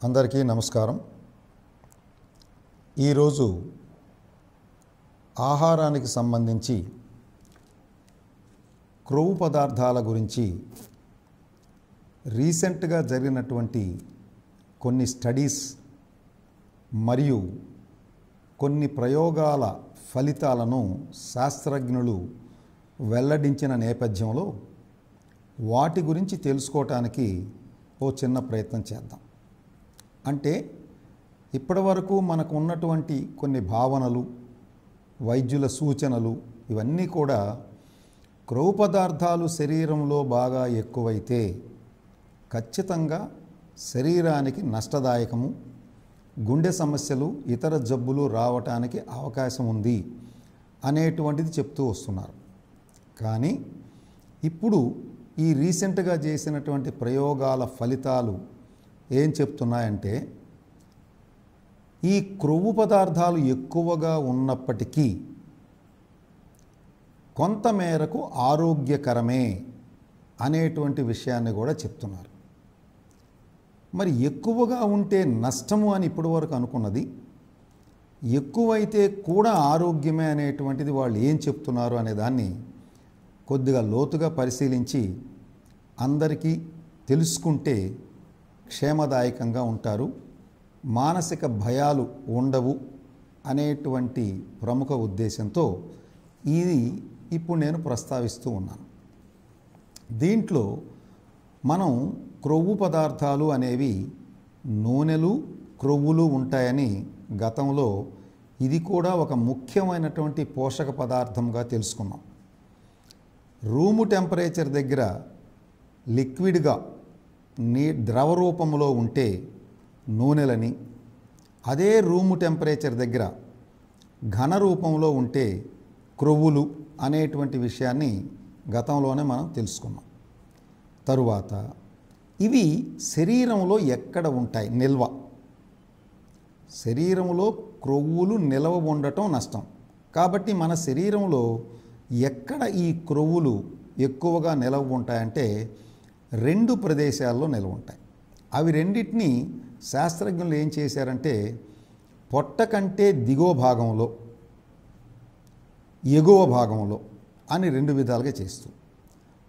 అందరికీ నమస్కారం. ఈరోజు ఆహారానికి సంబంధించి క్రొవ్వు పదార్థాల గురించి రీసెంట్గా జరిగినటువంటి కొన్ని స్టడీస్ మరియు కొన్ని ప్రయోగాల ఫలితాలను శాస్త్రజ్ఞులు వెల్లడించిన నేపథ్యంలో వాటి గురించి తెలుసుకోవటానికి ఓ చిన్న ప్రయత్నం చేద్దాం. అంటే ఇప్పటివరకు మనకు ఉన్నటువంటి కొన్ని భావనలు, వైద్యుల సూచనలు ఇవన్నీ కూడా క్రొవ్వు పదార్థాలు శరీరంలో బాగా ఎక్కువైతే ఖచ్చితంగా శరీరానికి నష్టదాయకము, గుండె సమస్యలు, ఇతర జబ్బులు రావటానికి అవకాశం ఉంది అనేటువంటిది చెప్తూ వస్తున్నారు. కానీ ఇప్పుడు ఈ రీసెంట్గా చేసినటువంటి ప్రయోగాల ఫలితాలు ఏం చెప్తున్నాయంటే, ఈ క్రొవ్వు పదార్థాలు ఎక్కువగా ఉన్నప్పటికీ కొంతమేరకు ఆరోగ్యకరమే అనేటువంటి విషయాన్ని కూడా చెప్తున్నారు. మరి ఎక్కువగా ఉంటే నష్టము అని ఇప్పటివరకు అనుకున్నది, ఎక్కువైతే కూడా ఆరోగ్యమే అనేటువంటిది వాళ్ళు ఏం చెప్తున్నారు అనే దాన్ని కొద్దిగా లోతుగా పరిశీలించి అందరికీ తెలుసుకుంటే క్షేమదాయకంగా ఉంటారు, మానసిక భయాలు ఉండవు అనేటువంటి ప్రముఖ ఉద్దేశంతో ఇది ఇప్పుడు నేను ప్రస్తావిస్తూ ఉన్నాను. దీంట్లో మనం క్రొవ్వు పదార్థాలు అనేవి నూనెలు, క్రొవ్వులు ఉంటాయని గతంలో ఇది కూడా ఒక ముఖ్యమైనటువంటి పోషక పదార్థంగా తెలుసుకున్నాం. రూము టెంపరేచర్ దగ్గర లిక్విడ్గా ద్రవ రూపంలో ఉంటే నూనెలని, అదే రూము టెంపరేచర్ దగ్గర ఘన రూపంలో ఉంటే క్రొవ్వులు అనేటువంటి విషయాన్ని గతంలోనే మనం తెలుసుకున్నాం. తరువాత ఇవి శరీరంలో ఎక్కడ ఉంటాయి నిల్వ, శరీరంలో క్రొవ్వులు నిల్వ ఉండటం నష్టం. కాబట్టి మన శరీరంలో ఎక్కడ ఈ క్రొవ్వులు ఎక్కువగా నిల్వ ఉంటాయంటే రెండు ప్రదేశాల్లో నిల్వ ఉంటాయి. అవి రెండింటినీ శాస్త్రజ్ఞులు ఏం చేశారంటే పొట్ట కంటే దిగువ భాగంలో, ఎగువ భాగంలో అని రెండు విధాలుగా చేస్తూ,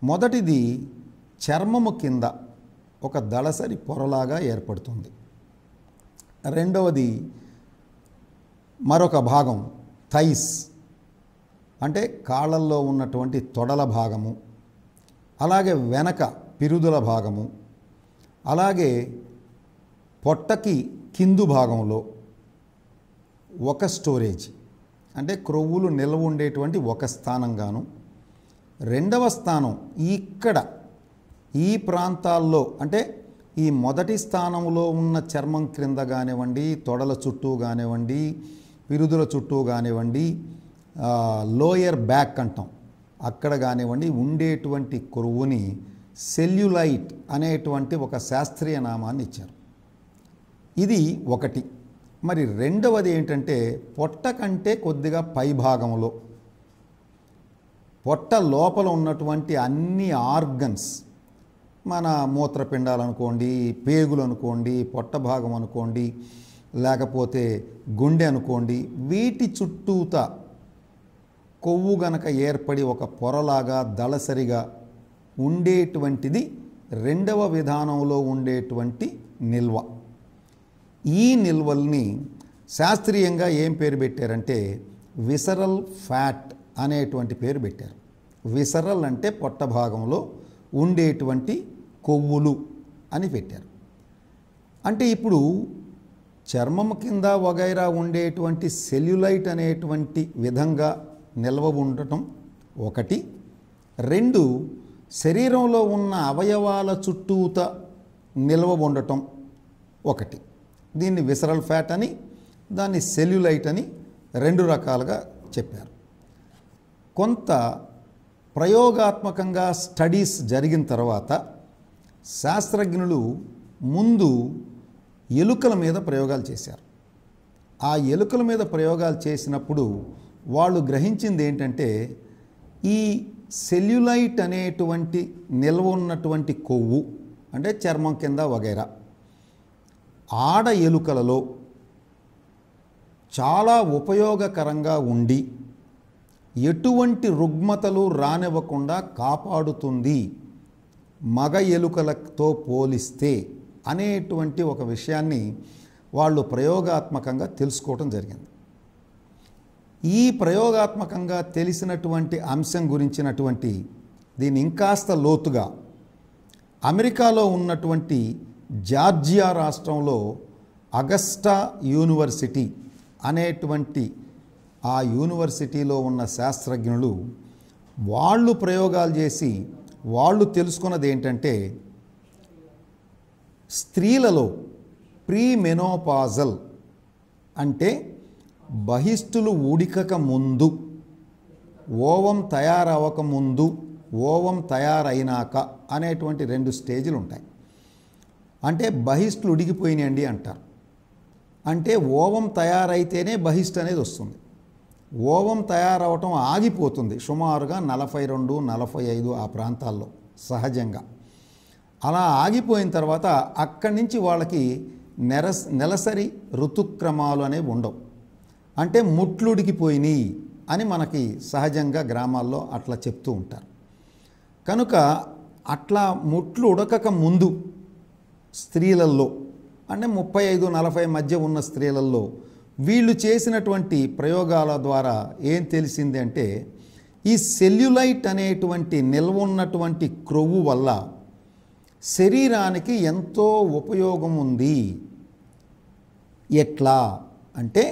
మొదటిది చర్మము కింద ఒక దళసరి పొరలాగా ఏర్పడుతుంది. రెండవది మరొక భాగం థైస్ అంటే కాళ్ళల్లో ఉన్నటువంటి తొడల భాగము, అలాగే వెనక పిరుదుల భాగము, అలాగే పొట్టకి కిందు భాగంలో ఒక స్టోరేజ్ అంటే క్రొవ్వులు నిల్వ ఉండేటువంటి ఒక స్థానంగాను, రెండవ స్థానం ఇక్కడ ఈ ప్రాంతాల్లో అంటే ఈ మొదటి స్థానంలో ఉన్న చర్మం క్రింద కానివ్వండి, తొడల చుట్టూ కానివ్వండి, పిరుదుల చుట్టూ కానివ్వండి, లోయర్ బ్యాక్ అంటాం అక్కడ కానివ్వండి ఉండేటువంటి క్రొవ్వుని సెల్యులైట్ అనేటువంటి ఒక శాస్త్రీయ నామాన్ని ఇచ్చారు. ఇది ఒకటి. మరి రెండవది ఏంటంటే పొట్ట కంటే కొద్దిగా పై భాగంలో, పొట్ట లోపల ఉన్నటువంటి అన్ని ఆర్గన్స్, మన మూత్రపిండాలు అనుకోండి, పేగులు అనుకోండి, పొట్ట భాగం అనుకోండి, లేకపోతే గుండె అనుకోండి, వీటి చుట్టూత కొవ్వు గనక ఏర్పడి ఒక పొరలాగా దళసరిగా ఉండేటువంటిది రెండవ విధానంలో ఉండేటువంటి నిల్వ. ఈ నిల్వల్ని శాస్త్రీయంగా ఏం పేరు పెట్టారంటే విసరల్ ఫ్యాట్ అనేటువంటి పేరు పెట్టారు. విసరల్ అంటే పొట్ట భాగంలో ఉండేటువంటి కొవ్వులు అని పెట్టారు. అంటే ఇప్పుడు చర్మం కింద వగైరా ఉండేటువంటి సెల్యులైట్ అనేటువంటి విధంగా నిల్వ ఉండటం ఒకటి, రెండు శరీరంలో ఉన్న అవయవాల చుట్టూత నిల్వ ఉండటం ఒకటి. దీన్ని విసరల్ ఫ్యాట్ అని, దాన్ని సెల్యులైట్ అని రెండు రకాలుగా చెప్పారు. కొంత ప్రయోగాత్మకంగా స్టడీస్ జరిగిన తర్వాత శాస్త్రజ్ఞులు ముందు ఎలుకల మీద ప్రయోగాలు చేశారు. ఆ ఎలుకల మీద ప్రయోగాలు చేసినప్పుడు వాళ్ళు గ్రహించింది ఏంటంటే ఈ సెల్యులైట్ అనేటువంటి నిల్వ ఉన్నటువంటి కొవ్వు అంటే చర్మం కింద వగైరా ఆడ ఎలుకలలో చాలా ఉపయోగకరంగా ఉండి ఎటువంటి రుగ్మతలు రానివ్వకుండా కాపాడుతుంది మగ ఎలుకలతో పోలిస్తే అనేటువంటి ఒక విషయాన్ని వాళ్ళు ప్రయోగాత్మకంగా తెలుసుకోవటం జరిగింది. ఈ ప్రయోగాత్మకంగా తెలిసినటువంటి అంశం గురించినటువంటి దీన్ని ఇంకాస్త లోతుగా అమెరికాలో ఉన్నటువంటి జార్జియా రాష్ట్రంలో అగస్టా యూనివర్సిటీ అనేటువంటి ఆ యూనివర్సిటీలో ఉన్న శాస్త్రజ్ఞులు వాళ్ళు ప్రయోగాలు చేసి వాళ్ళు తెలుసుకున్నది ఏంటంటే, స్త్రీలలో ప్రీమెనోపాజల్ అంటే బహిష్టులు ఉడికక ముందు, ఓవం తయారవక ముందు, ఓవం తయారైనాక అనేటువంటి 2 స్టేజ్లు ఉంటాయి. అంటే బహిష్టులు ఉడికిపోయినాయండి అంటారు. అంటే ఓవం తయారైతేనే బహిష్టు అనేది వస్తుంది. ఓవం తయారవటం ఆగిపోతుంది సుమారుగా 42, 45 ఆ ప్రాంతాల్లో సహజంగా. అలా ఆగిపోయిన తర్వాత అక్కడి నుంచి వాళ్ళకి నెలసరి ఋతుక్రమాలు అనేవి ఉండవు. అంటే ముట్లుడికిపోయినాయి అని మనకి సహజంగా గ్రామాల్లో అట్లా చెప్తూ ఉంటారు. కనుక అట్లా ముట్లు ఉడకక ముందు స్త్రీలలో అంటే 35-40 మధ్య ఉన్న స్త్రీలలో వీళ్ళు చేసినటువంటి ప్రయోగాల ద్వారా ఏం తెలిసింది అంటే, ఈ సెల్యులైట్ అనేటువంటి నిల్వ ఉన్నటువంటి క్రొవ్వు వల్ల శరీరానికి ఎంతో ఉపయోగం ఉంది. ఎట్లా అంటే,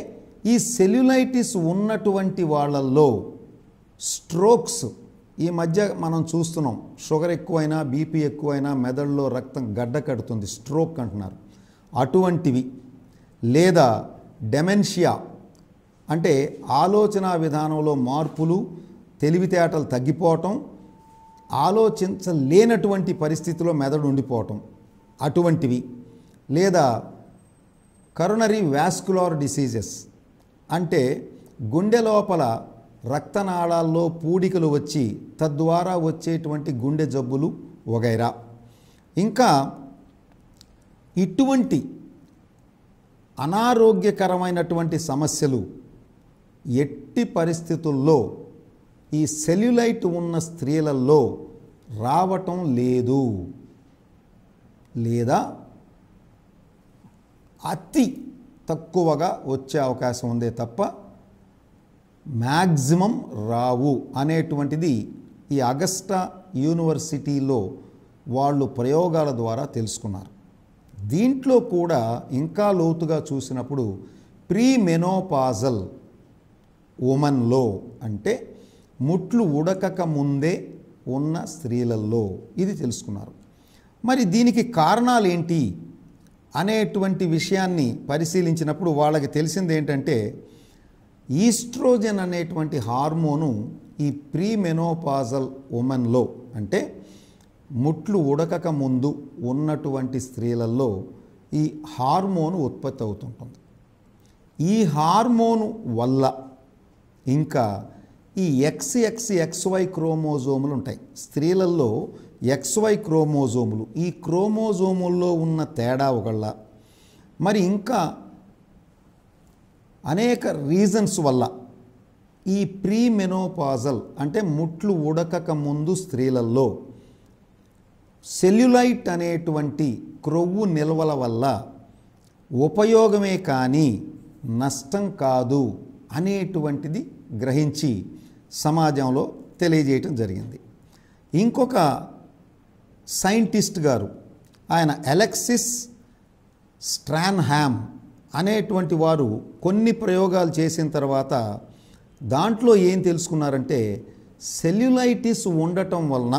ఈ సెల్యులైటిస్ ఉన్నటువంటి వాళ్ళల్లో స్ట్రోక్స్ ఈ మధ్య మనం చూస్తున్నాం. షుగర్ ఎక్కువైనా బీపీ ఎక్కువైనా మెదడులో రక్తం గడ్డ కడుతుంది, స్ట్రోక్ అంటున్నారు. అటువంటివి లేదా డెమెన్షియా అంటే ఆలోచన విధానంలో మార్పులు, తెలివితేటలు తగ్గిపోవటం, ఆలోచించలేనటువంటి పరిస్థితిలో మెదడు ఉండిపోవటం అటువంటివి, లేదా కరోనరీ వాస్కులర్ డిసీజెస్ అంటే గుండె లోపల రక్తనాళాల్లో పూడికలు వచ్చి తద్వారా వచ్చేటువంటి గుండె జబ్బులు వగైరా. ఇంకా ఇటువంటి అనారోగ్యకరమైనటువంటి సమస్యలు ఎట్టి పరిస్థితుల్లో ఈ సెల్యులైట్ ఉన్న స్త్రీలలో రావటం లేదు, లేదా అతి తక్కువగా వచ్చే అవకాశం ఉందే తప్ప మ్యాక్సిమం రావు అనేటువంటిది ఈ అగస్టా యూనివర్సిటీలో వాళ్ళు ప్రయోగాల ద్వారా తెలుసుకున్నారు. దీంట్లో కూడా ఇంకా లోతుగా చూసినప్పుడు ప్రీమెనోపాజల్ ఉమెన్లో అంటే ముట్లు ఉడకక ముందే ఉన్న స్త్రీలలో ఇది తెలుసుకున్నారు. మరి దీనికి కారణాలు ఏంటి అనేటువంటి విషయాన్ని పరిశీలించినప్పుడు వాళ్ళకి తెలిసింది ఏంటంటే, ఈస్ట్రోజన్ అనేటువంటి హార్మోను ఈ ప్రీమెనోపాజల్ ఉమెన్లో అంటే ముట్లు ఉడకక ముందు ఉన్నటువంటి స్త్రీలలో ఈ హార్మోను ఉత్పత్తి అవుతుంటుంది. ఈ హార్మోను వల్ల ఇంకా ఈ XXXY క్రోమోజోములు ఉంటాయి స్త్రీలలో. XY క్రోమోజోములు, ఈ క్రోమోజోముల్లో ఉన్న తేడా ఒకళ్ళ, మరి ఇంకా అనేక రీజన్స్ వల్ల ఈ ప్రీమెనోపాజల్ అంటే ముట్లు ఉడకక ముందు స్త్రీలలో సెల్యులైట్ అనేటువంటి క్రొవ్వు నిల్వల వల్ల ఉపయోగమే కానీ నష్టం కాదు అనేటువంటిది గ్రహించి సమాజంలో తెలియజేయటం జరిగింది. ఇంకొక సైంటిస్ట్ గారు, ఆయన అలెక్సిస్ స్ట్రాన్హామ్ అనేటువంటి వారు కొన్ని ప్రయోగాలు చేసిన తర్వాత దాంట్లో ఏం తెలుసుకున్నారంటే, సెల్యులైటిస్ ఉండటం వలన,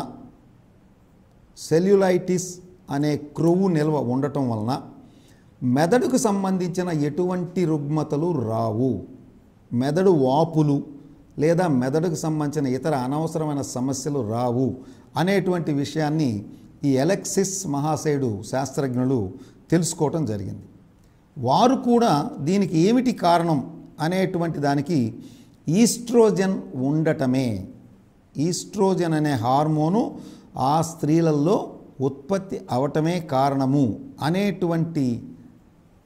సెల్యులైటిస్ అనే క్రొవ్వు నిల్వ ఉండటం వలన మెదడుకు సంబంధించిన ఎటువంటి రుగ్మతలు రావు, మెదడు వాపులు లేదా మెదడుకు సంబంధించిన ఇతర అనవసరమైన సమస్యలు రావు అనేటువంటి విషయాన్ని ఈ అలెక్సిస్ మహాశయుడు శాస్త్రజ్ఞులు తెలుసుకోవటం జరిగింది. వారు కూడా దీనికి ఏమిటి కారణం అనేటువంటి దానికి ఈస్ట్రోజన్ ఉండటమే, ఈస్ట్రోజన్ అనే హార్మోను ఆ స్త్రీలలో ఉత్పత్తి అవటమే కారణము అనేటువంటి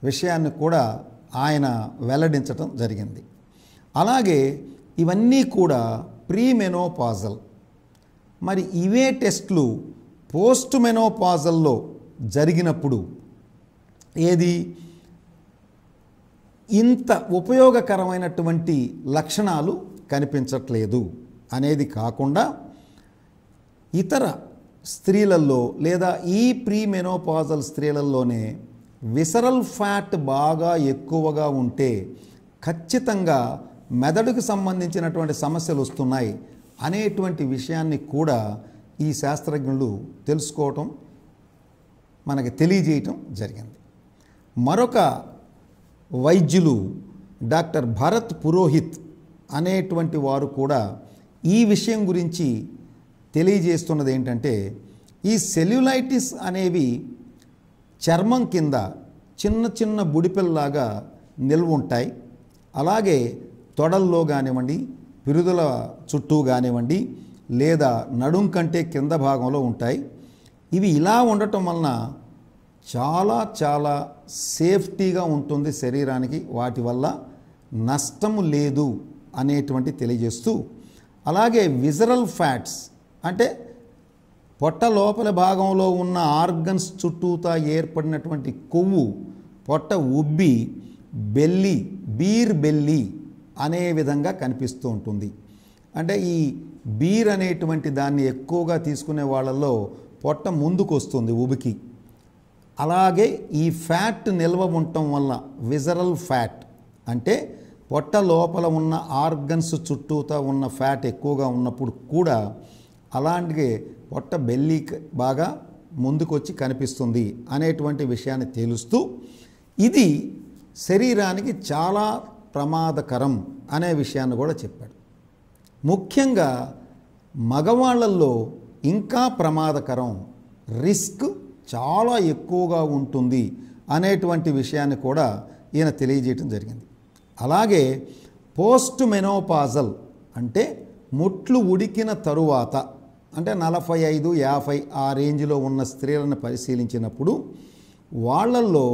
విషయాన్ని కూడా ఆయన వెల్లడించటం జరిగింది. అలాగే ఇవన్నీ కూడా ప్రీ మెనోపాజల్. మరి ఇవే టెస్టులు పోస్ట్ మెనోపాజల్లో జరిగినప్పుడు ఏది ఇంత ఉపయోగకరమైనటువంటి లక్షణాలు కనిపించట్లేదు అనేది కాకుండా ఇతర స్త్రీలలో లేదా ఈ ప్రీ మెనోపాజల్ స్త్రీలలోనే విసరల్ ఫ్యాట్ బాగా ఎక్కువగా ఉంటే ఖచ్చితంగా మెదడుకు సంబంధించినటువంటి సమస్యలు వస్తున్నాయి అనేటువంటి విషయాన్ని కూడా ఈ శాస్త్రజ్ఞులు తెలుసుకోవటం మనకి తెలియజేయటం జరిగింది. మరొక వైద్యులు డాక్టర్ భరత్ పురోహిత్ అనేటువంటి వారు కూడా ఈ విషయం గురించి తెలియజేస్తున్నది ఏంటంటే ఈ సెల్యులైటిస్ అనేవి చర్మం కింద చిన్న చిన్న బుడిపెల్లాగా నిల్వ ఉంటాయి. అలాగే తొడల్లో కానివ్వండి, పిరుదుల చుట్టూ కానివ్వండి, లేదా నడుం కంటే కింద భాగంలో ఉంటాయి. ఇవి ఇలా ఉండటం వలన చాలా చాలా సేఫ్టీగా ఉంటుంది శరీరానికి, వాటి వల్ల నష్టము లేదు అనేటువంటి తెలియజేస్తూ, అలాగే విజరల్ ఫ్యాట్స్ అంటే పొట్ట లోపల భాగంలో ఉన్న ఆర్గన్స్ చుట్టూతా ఏర్పడినటువంటి కొవ్వు పొట్ట ఉబ్బి బీర్ బెల్లీ అనే విధంగా కనిపిస్తూ ఉంటుంది. అంటే ఈ బీర్ అనేటువంటి దాన్ని ఎక్కువగా తీసుకునే వాళ్ళల్లో పొట్ట ముందుకు వస్తుంది ఉబికి. అలాగే ఈ ఫ్యాట్ నిల్వ ఉండటం వల్ల విజరల్ ఫ్యాట్ అంటే పొట్ట లోపల ఉన్న ఆర్గన్స్ చుట్టూతా ఉన్న ఫ్యాట్ ఎక్కువగా ఉన్నప్పుడు కూడా అలాంటి పొట్ట బెల్లీ బాగా ముందుకు వచ్చి కనిపిస్తుంది అనేటువంటి విషయాన్ని తెలుస్తూ ఇది శరీరానికి చాలా ప్రమాదకరం అనే విషయాన్ని కూడా చెప్పాడు. ముఖ్యంగా మగవాళ్ళల్లో ఇంకా ప్రమాదకరం, రిస్క్ చాలా ఎక్కువగా ఉంటుంది అనేటువంటి విషయాన్ని కూడా ఈయన తెలియజేయటం జరిగింది. అలాగే పోస్ట్ మెనోపాజల్ అంటే ముట్లు ఉడికిన తరువాత అంటే 45, 50 ఆ రేంజ్లో ఉన్న స్త్రీలను పరిశీలించినప్పుడు వాళ్ళల్లో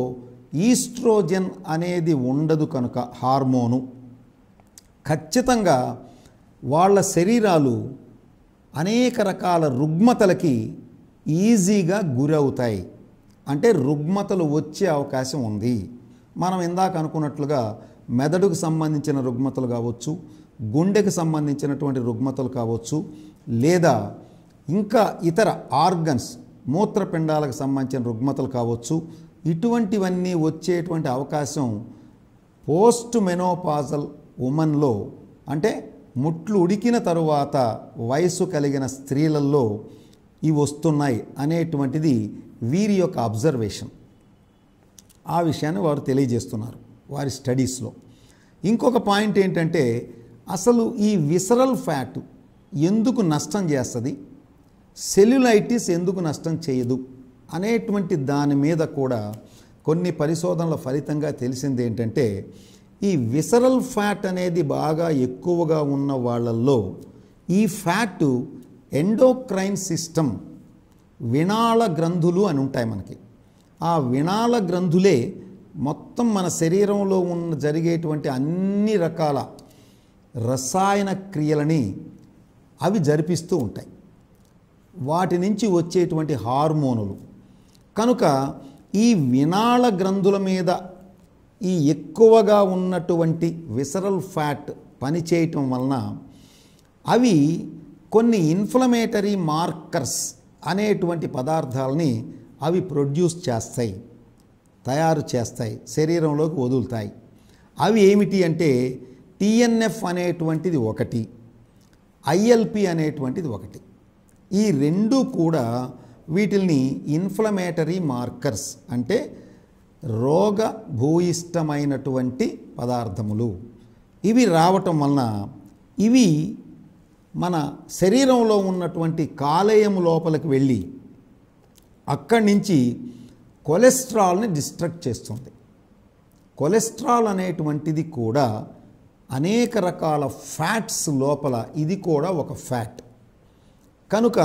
ఈస్ట్రోజన్ అనేది ఉండదు కనుక హార్మోను ఖచ్చితంగా వాళ్ళ శరీరాలు అనేక రకాల రుగ్మతలకి ఈజీగా గురవుతాయి. అంటే రుగ్మతలు వచ్చే అవకాశం ఉంది. మనం ఇందాక అనుకున్నట్లుగా మెదడుకు సంబంధించిన రుగ్మతలు కావచ్చు, గుండెకు సంబంధించినటువంటి రుగ్మతలు కావచ్చు, లేదా ఇంకా ఇతర ఆర్గన్స్ మూత్రపిండాలకు సంబంధించిన రుగ్మతలు కావచ్చు. ఇటువంటివన్నీ వచ్చేటువంటి అవకాశం పోస్ట్ మెనోపాజల్ ఉమెన్లో అంటే ముట్లు ఉడికిన తరువాత వయసు కలిగిన స్త్రీలలో ఇవి వస్తున్నాయి అనేటువంటిది వీరి యొక్క అబ్జర్వేషన్. ఆ విషయాన్ని వారు తెలియజేస్తున్నారు వారి స్టడీస్లో. ఇంకొక పాయింట్ ఏంటంటే అసలు ఈ విసరల్ ఫ్యాట్ ఎందుకు నష్టం చేస్తుంది, సెల్యులైటిస్ ఎందుకు నష్టం చేయదు అనేటువంటి దాని మీద కూడా కొన్ని పరిశోధనల ఫలితంగా తెలిసింది ఏంటంటే ఈ విసరల్ ఫ్యాట్ అనేది బాగా ఎక్కువగా ఉన్న వాళ్ళల్లో ఈ ఫ్యాట్ ఎండోక్రైన్ సిస్టమ్ వినాళ గ్రంథులు అని ఉంటాయి మనకి. ఆ వినాళ గ్రంథులే మొత్తం మన శరీరంలో ఉన్న జరిగేటువంటి అన్ని రకాల రసాయన క్రియలని అవి జరిపిస్తూ ఉంటాయి. వాటి నుంచి వచ్చేటువంటి హార్మోనులు కనుక ఈ వినాళ గ్రంథుల మీద ఈ ఎక్కువగా ఉన్నటువంటి విసరల్ ఫ్యాట్ పనిచేయటం వలన అవి కొన్ని ఇన్ఫ్లమేటరీ మార్కర్స్ అనేటువంటి పదార్థాలని అవి ప్రొడ్యూస్ చేస్తాయి, తయారు చేస్తాయి, శరీరంలోకి వదులుతాయి. అవి ఏమిటి అంటే టిఎన్ఎఫ్ అనేటువంటిది ఒకటి, ఐఎల్పి అనేటువంటిది ఒకటి. ఈ రెండు కూడా వీటిల్ని ఇన్ఫ్లమేటరీ మార్కర్స్ అంటే రోగ భూయిష్టమైనటువంటి పదార్థములు. ఇవి రావటం వలన ఇవి మన శరీరంలో ఉన్నటువంటి కాలేయం లోపలికి వెళ్ళి అక్కడి నుంచి కొలెస్ట్రాల్ని డిస్ట్రక్ట్ చేస్తుంది. కొలెస్ట్రాల్ అనేటువంటిది కూడా అనేక రకాల ఫ్యాట్స్ లోపల ఇది కూడా ఒక ఫ్యాట్. కనుక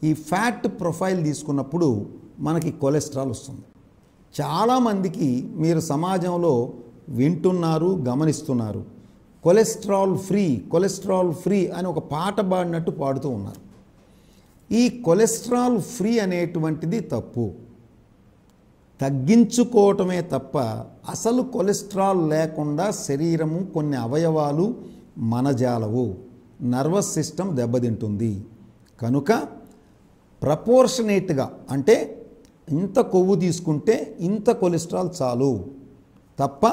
ఈ ఫ్యాట్ ప్రొఫైల్ తీసుకున్నప్పుడు మనకి కొలెస్ట్రాల్ వస్తుంది. చాలామందికి మీరు సమాజంలో వింటున్నారు, గమనిస్తున్నారు. కొలెస్ట్రాల్ ఫ్రీ అని ఒక పాట పాడినట్టు పాడుతూ ఉన్నారు. ఈ కొలెస్ట్రాల్ ఫ్రీ అనేటువంటిది తప్పు. తగ్గించుకోవటమే తప్ప అసలు కొలెస్ట్రాల్ లేకుండా శరీరము కొన్ని అవయవాలు మనజాలవు, నర్వస్ సిస్టమ్ దెబ్బతింటుంది. కనుక ప్రపోర్షనేట్గా అంటే ఇంత కొవ్వు తీసుకుంటే ఇంత కొలెస్ట్రాల్ చాలు తప్ప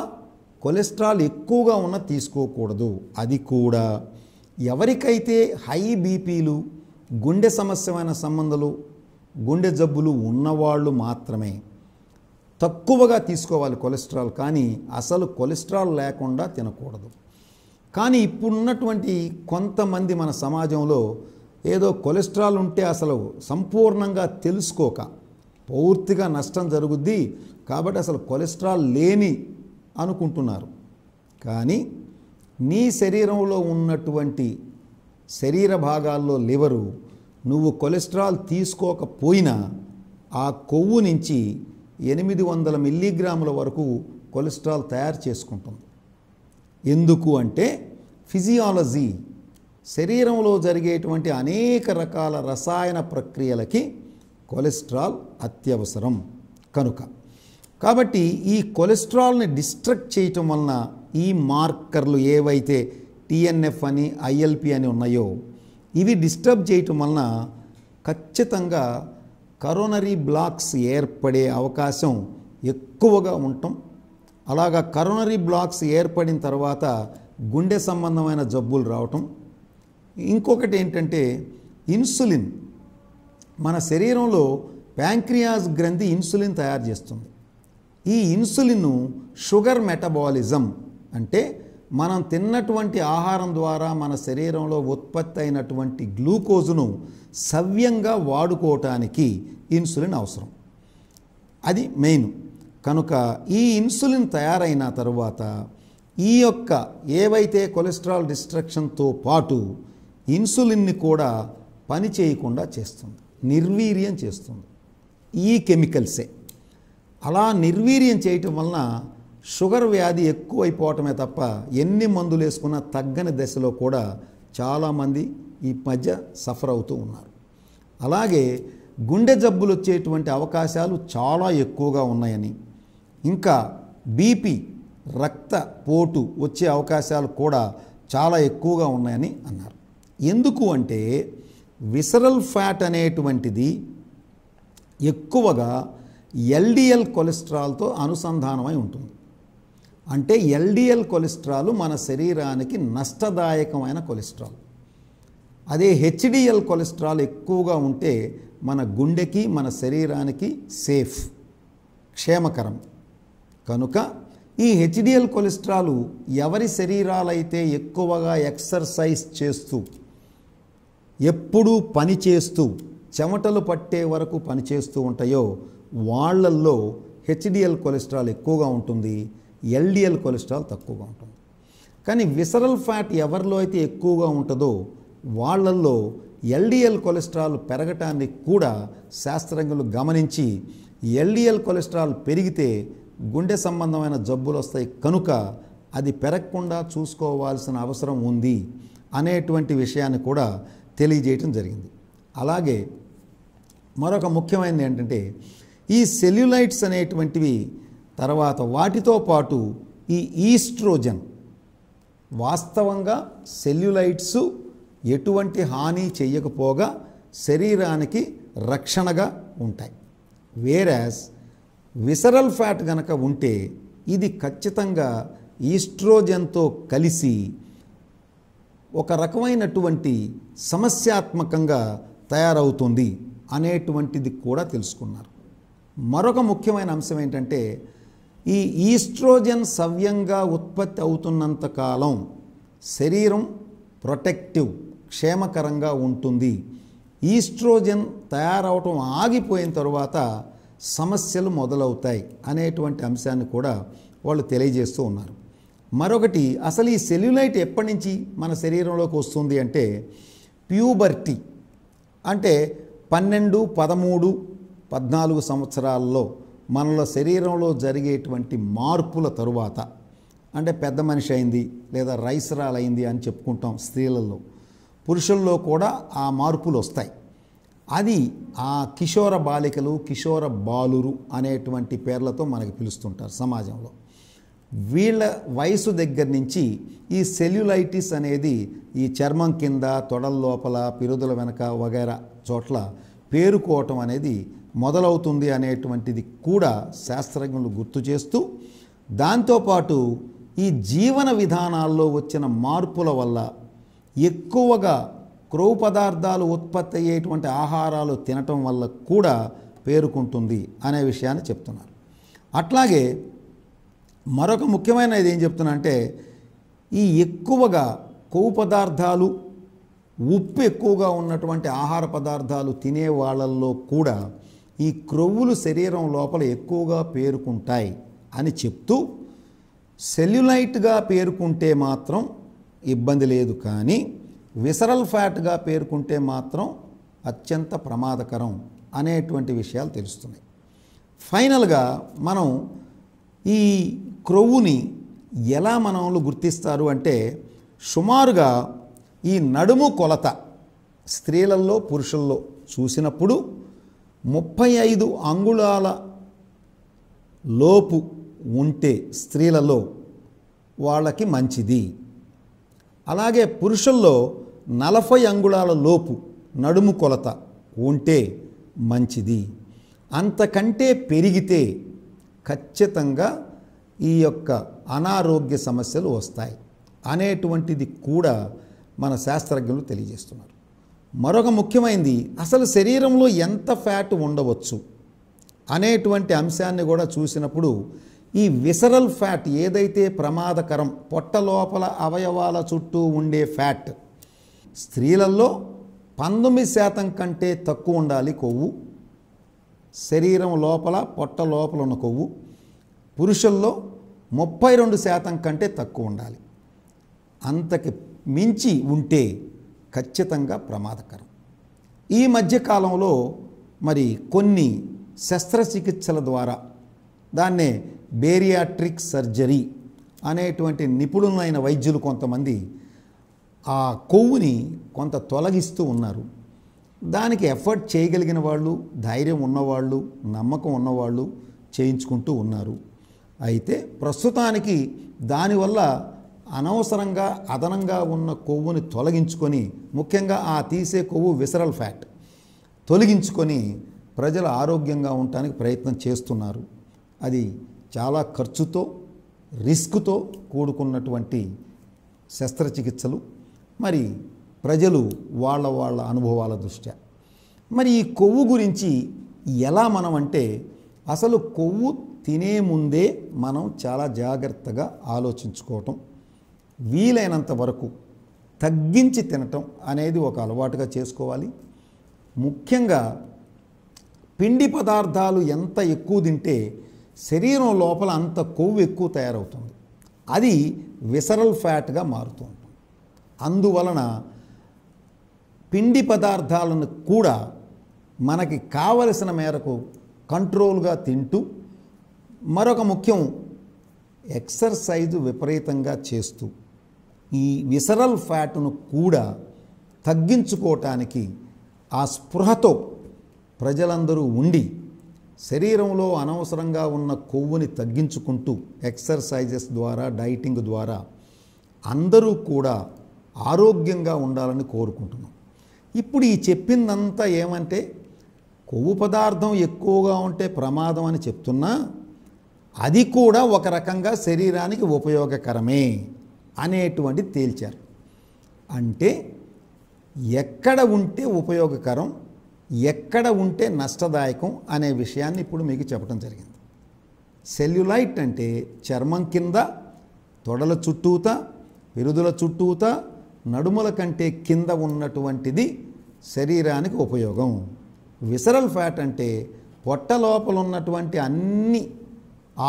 కొలెస్ట్రాల్ ఎక్కువగా ఉన్న తీసుకోకూడదు. అది కూడా ఎవరికైతే హై బీపీలు, గుండె సమస్యమైన సంబంధాలు, గుండె జబ్బులు ఉన్నవాళ్ళు మాత్రమే తక్కువగా తీసుకోవాలి కొలెస్ట్రాల్, కానీ అసలు కొలెస్ట్రాల్ లేకుండా తినకూడదు. కానీ ఇప్పుడున్నటువంటి కొంతమంది మన సమాజంలో ఏదో కొలెస్ట్రాల్ ఉంటే అసలు సంపూర్ణంగా తెలుసుకోక పూర్తిగా నష్టం జరుగుద్ది కాబట్టి అసలు కొలెస్ట్రాల్ లేని అనుకుంటున్నారు. కానీ నీ శరీరంలో ఉన్నటువంటి శరీర భాగాల్లో లివరు నువ్వు కొలెస్ట్రాల్ తీసుకోకపోయినా ఆ కొవ్వు నుంచి 800 మిల్లీగ్రాముల వరకు కొలెస్ట్రాల్ తయారు చేసుకుంటుంది. ఎందుకు అంటే ఫిజియాలజీ, శరీరంలో జరిగేటువంటి అనేక రకాల రసాయన ప్రక్రియలకి కొలెస్ట్రాల్ అత్యవసరం కనుక. కాబట్టి ఈ కొలెస్ట్రాల్ని డిస్ట్రక్ట్ చేయటం వలన ఈ మార్కర్లు ఏవైతే TNF అని ILP అని ఉన్నాయో ఇవి డిస్టర్బ్ చేయటం వలన ఖచ్చితంగా కరోనరీ బ్లాక్స్ ఏర్పడే అవకాశం ఎక్కువగా ఉండటం, అలాగా కరోనరీ బ్లాక్స్ ఏర్పడిన తర్వాత గుండె సంబంధమైన జబ్బులు రావటం. ఇంకొకటి ఏంటంటే ఇన్సులిన్, మన శరీరంలో ప్యాంక్రియాస్ గ్రంథి ఇన్సులిన్ తయారు చేస్తుంది. ఈ ఇన్సులిన్ షుగర్ మెటబాలిజం అంటే మనం తిన్నటువంటి ఆహారం ద్వారా మన శరీరంలో ఉత్పత్తి అయినటువంటి గ్లూకోజును సవ్యంగా వాడుకోవటానికి ఇన్సులిన్ అవసరం. అది మెయిన్. కనుక ఈ ఇన్సులిన్ తయారైన తరువాత ఈ యొక్క ఏవైతే కొలెస్ట్రాల్ డిస్ట్రక్షన్తో పాటు ఇన్సులిన్ని కూడా పని చేయకుండా చేస్తుంది, నిర్వీర్యం చేస్తుంది. ఈ కెమికల్సే అలా నిర్వీర్యం చేయటం వలన షుగర్ వ్యాధి ఎక్కువైపోవటమే తప్ప ఎన్ని మందులు వేసుకున్నా తగ్గని దశలో కూడా చాలామంది ఈ మధ్య సఫర్ అవుతూ ఉన్నారు. అలాగే గుండె జబ్బులు వచ్చేటువంటి అవకాశాలు చాలా ఎక్కువగా ఉన్నాయని, ఇంకా బీపీ రక్తపోటు వచ్చే అవకాశాలు కూడా చాలా ఎక్కువగా ఉన్నాయని అన్నారు. ఎందుకు అంటే విసరల్ ఫ్యాట్ అనేటువంటిది ఎక్కువగా LDL కొలెస్ట్రాల్తో అనుసంధానమై ఉంటుంది. అంటే LDL కొలెస్ట్రాల్ మన శరీరానికి నష్టదాయకమైన కొలెస్ట్రాల్. అదే HDL కొలెస్ట్రాల్ ఎక్కువగా ఉంటే మన గుండెకి మన శరీరానికి సేఫ్, క్షేమకరం. కనుక ఈ HDL కొలెస్ట్రాల్ ఎవరి శరీరాలైతే ఎక్కువగా ఎక్సర్సైజ్ చేస్తూ ఎప్పుడూ పని చేస్తూ చెమటలు పట్టే వరకు పనిచేస్తూ ఉంటాయో వాళ్ళల్లో HDL కొలెస్ట్రాల్ ఎక్కువగా ఉంటుంది, LDL కొలెస్ట్రాల్ తక్కువగా ఉంటుంది. కానీ విసరల్ ఫ్యాట్ ఎవరిలో అయితే ఎక్కువగా ఉంటుందో వాళ్ళల్లో LDL కొలెస్ట్రాల్ పెరగటానికి కూడా శాస్త్రజ్ఞులు గమనించి LDL కొలెస్ట్రాల్ పెరిగితే గుండె సంబంధమైన జబ్బులు వస్తాయి కనుక అది పెరగకుండా చూసుకోవాల్సిన అవసరం ఉంది అనేటువంటి విషయాన్ని కూడా తెలియజేయటం జరిగింది. అలాగే మరొక ముఖ్యమైనది ఏంటంటే ఈ సెల్యులైట్స్ అనేటువంటివి తర్వాత వాటితో పాటు ఈ ఈస్ట్రోజన్, వాస్తవంగా సెల్యులైట్స్ ఎటువంటి హాని చేయకపోగా శరీరానికి రక్షణగా ఉంటాయి. వేరాస్ విసరల్ ఫ్యాట్ గనక ఉంటే ఇది ఖచ్చితంగా ఈస్ట్రోజన్తో కలిసి ఒక రకమైనటువంటి సమస్యాత్మకంగా తయారవుతుంది అనేటువంటిది కూడా తెలుసుకున్నారు. మరొక ముఖ్యమైన అంశం ఏంటంటే ఈ ఈస్ట్రోజన్ సవ్యంగా ఉత్పత్తి అవుతున్నంత కాలం శరీరం ప్రొటెక్టివ్, క్షేమకరంగా ఉంటుంది. ఈస్ట్రోజన్ తయారవటం ఆగిపోయిన తరువాత సమస్యలు మొదలవుతాయి అనేటువంటి అంశాన్ని కూడా వాళ్ళు తెలియజేస్తూ ఉన్నారు. మరొకటి, అసలు ఈ సెల్యులైట్ ఎప్పటి నుంచి మన శరీరంలోకి వస్తుంది అంటే ప్యూబర్టీ అంటే 12, 13, 14 సంవత్సరాల్లో మనలో శరీరంలో జరిగేటువంటి మార్పుల తరువాత, అంటే పెద్ద మనిషి అయింది లేదా రైసరాలు అయింది అని చెప్పుకుంటాం స్త్రీలలో, పురుషుల్లో కూడా ఆ మార్పులు వస్తాయి. అది ఆ కిషోర బాలికలు, కిషోర బాలురు అనేటువంటి పేర్లతో మనకి పిలుస్తుంటారు సమాజంలో. వీళ్ళ వయసు దగ్గర నుంచి ఈ సెల్యులైటిస్ అనేది ఈ చర్మం కింద, తొడల లోపల, పిరుదుల వెనక వగైరా చోట్ల పేరుకోవటం అనేది మొదలవుతుంది అనేటువంటిది కూడా శాస్త్రజ్ఞులు గుర్తు చేస్తూ, దాంతోపాటు ఈ జీవన విధానాల్లో వచ్చిన మార్పుల వల్ల ఎక్కువగా క్రొవ్వు పదార్థాలు ఉత్పత్తి అయ్యేటువంటి ఆహారాలు తినటం వల్ల కూడా పేరుకుంటుంది అనే విషయాన్ని చెప్తున్నారు. అట్లాగే మరొక ముఖ్యమైనది ఏం చెప్తున్నా అంటే, ఈ ఎక్కువగా కొవ్వు పదార్థాలు, ఉప్పు ఎక్కువగా ఉన్నటువంటి ఆహార పదార్థాలు తినే వాళ్ళల్లో కూడా ఈ క్రొవ్వులు శరీరం లోపల ఎక్కువగా పేరుకుంటాయి అని చెప్తూ, సెల్యులైట్గా పేరుకుంటే మాత్రం ఇబ్బంది లేదు, కానీ విసరల్ ఫ్యాట్గా పేరుకుంటే మాత్రం అత్యంత ప్రమాదకరం అనేటువంటి విషయాలు తెలుస్తున్నాయి. ఫైనల్గా మనం ఈ క్రొవ్వుని ఎలా మనలు గుర్తిస్తారు అంటే, సుమారుగా ఈ నడుము కొలత స్త్రీలలో పురుషుల్లో చూసినప్పుడు 35 అంగుళాల లోపు ఉంటే స్త్రీలలో వాళ్ళకి మంచిది. అలాగే పురుషుల్లో 40 అంగుళాల లోపు నడుము కొలత ఉంటే మంచిది. అంతకంటే పెరిగితే ఖచ్చితంగా ఈ యొక్క అనారోగ్య సమస్యలు వస్తాయి అనేటువంటిది కూడా మన శాస్త్రజ్ఞులు తెలియజేస్తున్నారు. మరొక ముఖ్యమైనది, అసలు శరీరంలో ఎంత ఫ్యాట్ ఉండవచ్చు అనేటువంటి అంశాన్ని కూడా చూసినప్పుడు, ఈ విసరల్ ఫ్యాట్ ఏదైతే ప్రమాదకరం, పొట్ట లోపల అవయవాల చుట్టూ ఉండే ఫ్యాట్, స్త్రీలలో 19% కంటే తక్కువ ఉండాలి కొవ్వు, శరీరం లోపల పొట్ట లోపల ఉన్న కొవ్వు. పురుషుల్లో 32% కంటే తక్కువ ఉండాలి. అంతకి మించి ఉంటే ఖచ్చితంగా ప్రమాదకరం. ఈ మధ్యకాలంలో మరి కొన్ని శస్త్రచికిత్సల ద్వారా, దాన్నే బేరియాట్రిక్ సర్జరీ అనేటువంటి నిపుణులైన వైద్యులు కొంతమంది ఆ కొవ్వుని కొంత తొలగిస్తూ ఉన్నారు. దానికి ఎఫర్ట్ చేయగలిగిన వాళ్ళు, ధైర్యం ఉన్నవాళ్ళు, నమ్మకం ఉన్నవాళ్ళు చేయించుకుంటూ ఉన్నారు. అయితే ప్రస్తుతానికి దానివల్ల అనవసరంగా అదనంగా ఉన్న కొవ్వుని తొలగించుకొని, ముఖ్యంగా ఆ తీసే కొవ్వు విసరల్ ఫ్యాట్ తొలగించుకొని ప్రజలు ఆరోగ్యంగా ఉండటానికి ప్రయత్నం చేస్తున్నారు. అది చాలా ఖర్చుతో, రిస్క్తో కూడుకున్నటువంటి శస్త్రచికిత్సలు. మరి ప్రజలు వాళ్ళ అనుభవాల దృష్ట్యా మరి ఈ కొవ్వు గురించి ఎలా మనం అంటే, అసలు కొవ్వు తినే ముందే మనం చాలా జాగ్రత్తగా ఆలోచించుకోవటం, వీలైనంత వరకు తగ్గించి తినటం అనేది ఒక అలవాటుగా చేసుకోవాలి. ముఖ్యంగా పిండి పదార్థాలు ఎంత ఎక్కువ తింటే శరీరం లోపల అంత కొవ్వు ఎక్కువ తయారవుతుంది. అది విసరల్ ఫ్యాట్గా మారుతూ ఉంటుంది. అందువలన పిండి పదార్థాలను కూడా మనకి కావలసిన మేరకు కంట్రోల్గా తింటూ, మరొక ముఖ్యం ఎక్సర్సైజు విపరీతంగా చేస్తూ ఈ విసరల్ ఫ్యాట్ను కూడా తగ్గించుకోవటానికి ఆ స్పృహతో ప్రజలందరూ ఉండి శరీరంలో అనవసరంగా ఉన్న కొవ్వుని తగ్గించుకుంటూ ఎక్సర్సైజెస్ ద్వారా, డైటింగ్ ద్వారా అందరూ కూడా ఆరోగ్యంగా ఉండాలని కోరుకుంటున్నాం. ఇప్పుడు ఈ చెప్పిందంతా ఏమంటే, కొవ్వు పదార్థం ఎక్కువగా ఉంటే ప్రమాదం అని చెప్తున్నా, అది కూడా ఒక రకంగా శరీరానికి ఉపయోగకరమే అనేటువంటిది తేల్చారు. అంటే ఎక్కడ ఉంటే ఉపయోగకరం, ఎక్కడ ఉంటే నష్టదాయకం అనే విషయాన్ని ఇప్పుడు మీకు చెప్పడం జరిగింది. సెల్యులైట్ అంటే చర్మం కింద, తొడల చుట్టూత, పిరుదుల చుట్టూత, నడుముల కంటే కింద ఉన్నటువంటిది శరీరానికి ఉపయోగం. విసరల్ ఫ్యాట్ అంటే పొట్ట లోపల ఉన్నటువంటి అన్ని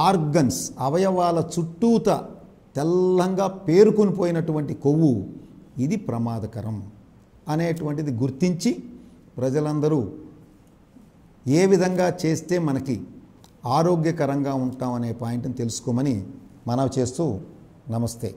ఆర్గన్స్, అవయవాల చుట్టూత తెల్లంగా పేరుకొని పోయినటువంటి కొవ్వు, ఇది ప్రమాదకరం అనేటువంటిది గుర్తించి ప్రజలందరూ ఏ విధంగా చేస్తే మనకి ఆరోగ్యకరంగా ఉంటాం అనే పాయింట్ని తెలుసుకోమని మనవి చేస్తూ నమస్తే.